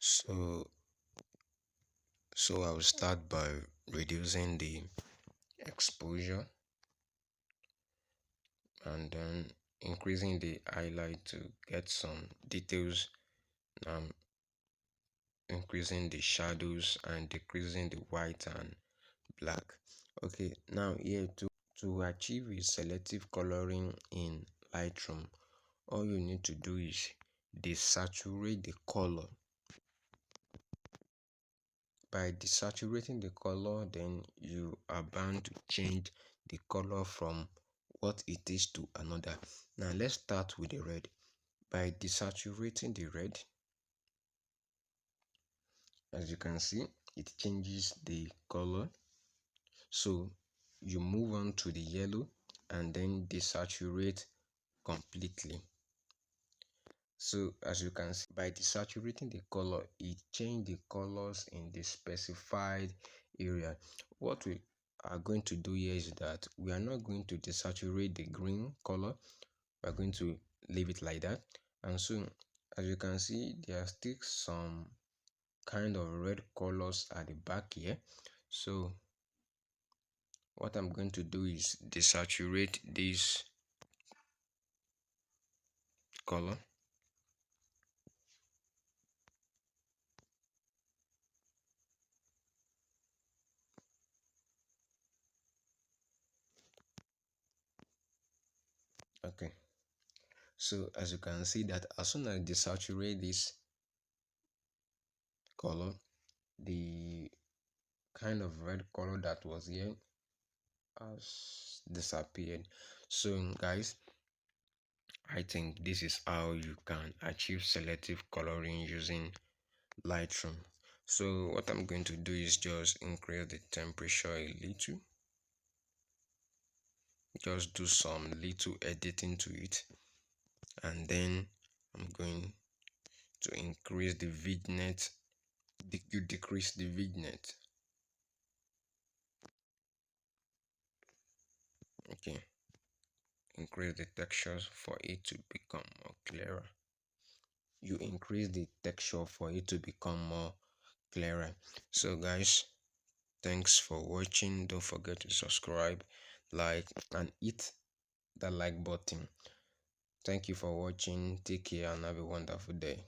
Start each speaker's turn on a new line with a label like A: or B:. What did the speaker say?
A: So I will start by reducing the exposure and then increasing the highlight to get some details. I'm increasing the shadows and decreasing the white and black. Okay, now here to achieve a selective coloring in Lightroom, all you need to do is desaturate the color. By desaturating the color, then you are bound to change the color from what it is to another. Now let's start with the red. By desaturating the red, as you can see, it changes the color. So you move on to the yellow and then desaturate completely. So as you can see, by desaturating the color, it changed the colors in the specified area. What we are going to do here is that we are not going to desaturate the green color. We are going to leave it like that. And so as you can see, there are still some kind of red colors at the back here. So what I'm going to do is desaturate this color. Okay, so as you can see that as soon as I desaturate this color, the kind of red color that was here has disappeared. So guys, I think this is how you can achieve selective coloring using Lightroom. So what I'm going to do is just increase the temperature a little, just do some little editing to it, and then I'm going to increase the vignette. You decrease the vignette. Okay, increase the textures for it to become more clearer. You increase the texture for it to become more clearer. So guys, thanks for watching. Don't forget to subscribe, like, and hit the like button. Thank you for watching. Take care and have a wonderful day.